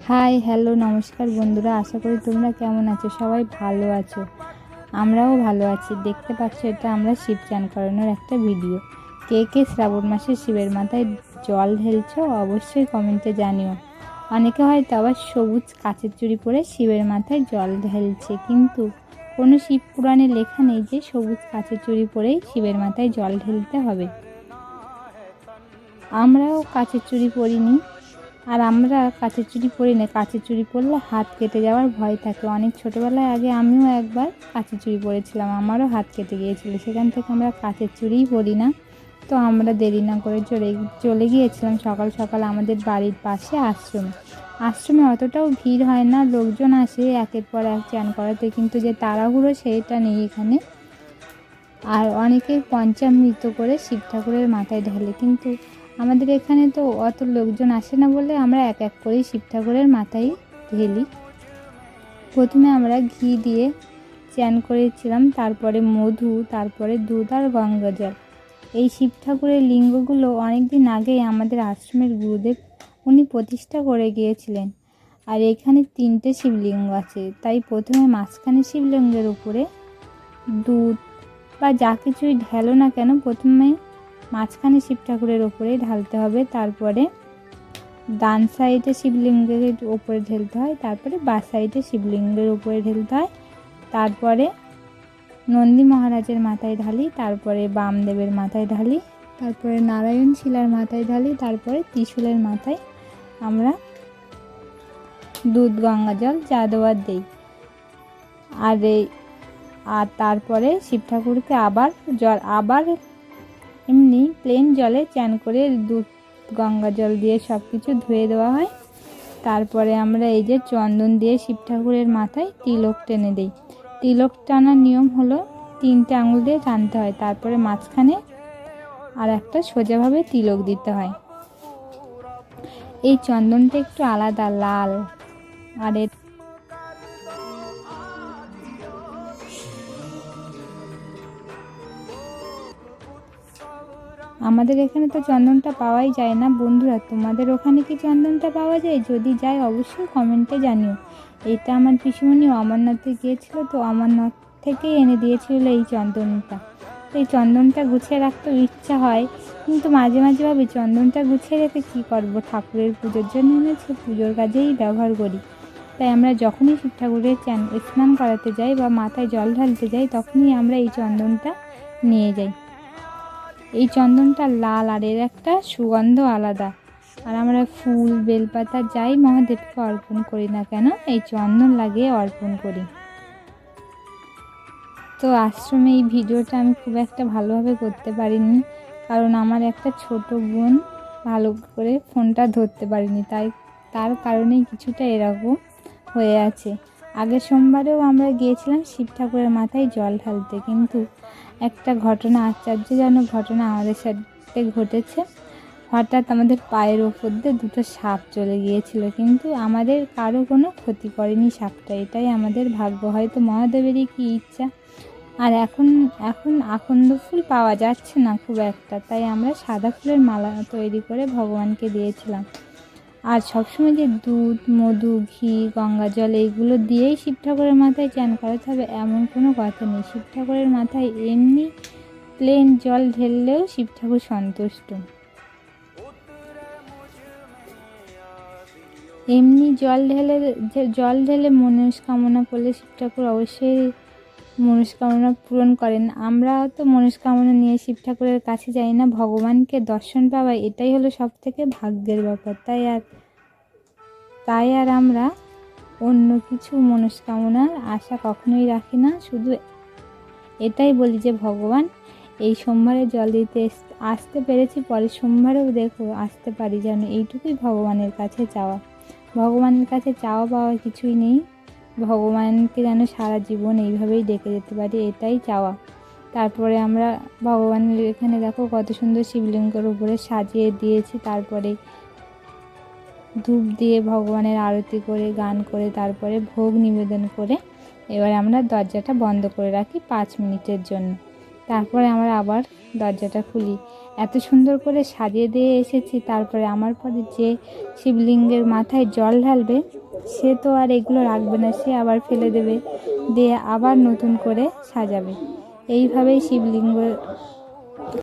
Hi hello নমস্কার বন্ধুরা, আশা করি তোমরা কেমন আছো। সবাই ভালো আছো, আমরাও ভালো আছি। দেখতে পাচ্ছ এটা আমরা শিব চান করানোর একটা ভিডিও। কে কে শ্রাবণ মাসে শিবের মাথায় জল ঢেলছো অবশ্যই কমেন্টে জানিও। অনেকে হয়তো আবার সবুজ কাচের চুড়ি পরে শিবের মাথায় জল ঢেলছে, কিন্তু কোনো শিব পুরাণে লেখা নেই যে সবুজ কাচের চুড়ি পরেই শিবের মাথায় জল ঢেলতে হবে। আমরাও কাচের চুড়ি পরিনি, আর আমরা কাচের চুড়ি পরি না। কাচের চুড়ি পরলে হাত কেটে যাওয়ার ভয় থাকে। অনেক ছোটোবেলায় আগে আমিও একবার কাচের চুড়ি পরেছিলাম, আমারও হাত কেটে গিয়েছিল। সেখান থেকে আমরা কাচের চুড়িই পরি না। তো আমরা দেরি না করে চলে গিয়েছিলাম সকাল সকাল আমাদের বাড়ির পাশে আশ্রমে অতটাও ভিড় হয় না, লোকজন আসে একের পর এক চান করাতে, কিন্তু যে তাড়াহুড়ো সেইটা নেই এখানে। আর অনেকে পঞ্চামৃত করে শিব ঠাকুরের মাথায় ঢালে, কিন্তু আমাদের এখানে তো অত লোকজন আসে না বলে আমরা এক এক করেই শিব ঠাকুরের মাথায় ঢেলি। প্রথমে আমরা ঘি দিয়ে চান করেছিলাম, তারপরে মধু, তারপরে দুধ আর গঙ্গা জল। এই শিব ঠাকুরের লিঙ্গগুলো অনেক দিন আগেই আমাদের আশ্রমের গুরুদেব উনি প্রতিষ্ঠা করে গিয়েছিলেন। আর এখানে 3টে শিবলিঙ্গ আছে, তাই প্রথমে মাঝখানে শিবলিঙ্গের উপরে দুধ বা যা কিছুই ঢেলো না কেন প্রথমে মাঝখানে শিব ঠাকুরের ওপরেই ঢালতে হবে। তারপরে ডান সাইডে শিবলিঙ্গের ওপরে ঢেলতে হয়, তারপরে বাঁ সাইডে শিবলিঙ্গের ওপরে ঢেলতে হয়। তারপরে নন্দী মহারাজের মাথায় ঢালি, তারপরে বামদেবের মাথায় ঢালি, তারপরে নারায়ণ শিলার মাথায় ঢালি, তারপরে ত্রিশূলের মাথায় আমরা দুধ গঙ্গা জল যা দেওয়ার দিই। আর তারপরে শিব ঠাকুরকে আবার এমনি প্লেন জলে চান করে দুধ গঙ্গা জল দিয়ে সব কিছু ধুয়ে দেওয়া হয়। তারপরে আমরা এই যে চন্দন দিয়ে শিব ঠাকুরের মাথায় তিলক টেনে দিই। তিলক টানার নিয়ম হলো 3টে আঙুল দিয়ে টানতে হয়, তারপরে মাঝখানে আর একটা সোজাভাবে তিলক দিতে হয়। এই চন্দনটা একটু আলাদা, লাল। আর আমাদের এখানে তো চন্দনটা পাওয়াই যায় না। বন্ধুরা, তোমাদের ওখানে কি চন্দনটা পাওয়া যায়? যদি যায় অবশ্যই কমেন্টে জানিও। এটা আমার পিসিমণি অমরনাথে গিয়েছিল, তো অমরনাথ থেকেই এনে দিয়েছিল এই চন্দনটা। তো এই চন্দনটা গুছিয়ে রাখতেও ইচ্ছা হয়, কিন্তু মাঝে মাঝে ভাবি চন্দনটা গুছিয়ে রেখে কী করবো, ঠাকুরের পুজোর জন্য এনেছে, পুজোর কাজেই ব্যবহার করি। তাই আমরা যখনই শিব ঠাকুরের স্নান করাতে যাই বা মাথায় জল ঢালতে যাই, তখনই আমরা এই চন্দনটা নিয়ে যাই। এই চন্দনটা লাল, আর এর একটা সুগন্ধ আলাদা। আর আমরা ফুল বেলপাতা যাই মহাদেবকে অর্পণ করি না কেন, এই চন্দন লাগিয়ে অর্পণ করি। তো আশ্রমে এই ভিডিওটা আমি খুব একটা ভালোভাবে করতে পারিনি, কারণ আমার একটা ছোট বোন ভালো করে ফোনটা ধরতে পারিনি, তার কারণেই কিছুটা এরকম হয়ে আছে। আগের সোমবারেও আমরা গিয়েছিলাম শিব ঠাকুরের মাথায় জল ঢালতে, কিন্তু একটা ঘটনা, আশ্চর্যজনক ঘটনা আমাদের সাথে ঘটেছে। হঠাৎ আমাদের পায়ের ওপর দিয়ে 2টো সাপ চলে গিয়েছিল, কিন্তু আমাদের কারো কোনো ক্ষতি করেনি সাপটা। এটাই আমাদের ভাগ্য, হয়তো মহাদেবেরই কি ইচ্ছা। আর এখন আকন্দ ফুল পাওয়া যাচ্ছে না খুব একটা, তাই আমরা সাদা ফুলের মালা তৈরি করে ভগবানকে দিয়েছিলাম। আর সবসময় যে দুধ, মধু, ঘি, গঙ্গা জল এইগুলো দিয়েই শিব ঠাকুরের মাথায় চান করাতে হবে এমন কোনো কথা নেই। শিব ঠাকুরের মাথায় এমনি প্লেন জল ঢেললেও শিব ঠাকুর সন্তুষ্ট। এমনি জল ঢেলে মনস্কামনা করলে শিব ঠাকুর অবশ্যই মনস্কামনা পূরণ করেন। আমরা তো মনস্কামনা নিয়ে শিব ঠাকুরের কাছে যাই না, ভগবানকে দর্শন পাওয়া এটাই হলো সব থেকে ভাগ্যের ব্যাপার। তাই আর আমরা অন্য কিছু মনস্কামনার আশা কখনোই রাখি না। শুধু এটাই বলি যে ভগবান, এই সোমবারে জল দিতে আসতে পেরেছি, পরের সোমবারেও দেখো আসতে পারি যেন, এইটুকুই ভগবানের কাছে চাওয়া। ভগবানের কাছে চাওয়া পাওয়া কিছুই নেই, ভগবানকে যেন সারা জীবন এইভাবেই ডেকে যেতে পারি, এটাই চাওয়া। তারপরে আমরা ভগবানের এখানে দেখো কত সুন্দর শিবলিঙ্গের উপরে সাজিয়ে দিয়েছি, তারপরে ধূপ দিয়ে ভগবানের আরতি করে, গান করে, তারপরে ভোগ নিবেদন করে এবার আমরা দরজাটা বন্ধ করে রাখি 5 মিনিটের জন্য। তারপরে আমরা আবার দরজাটা খুলি। এত সুন্দর করে সাজিয়ে দিয়ে এসেছি। তারপরে আমার পরে যে শিবলিঙ্গের মাথায় জল ঢালবে সে তো আর এগুলো রাখবে না, সে আবার ফেলে দেবে, দিয়ে আবার নতুন করে সাজাবে। এইভাবেই শিবলিঙ্গ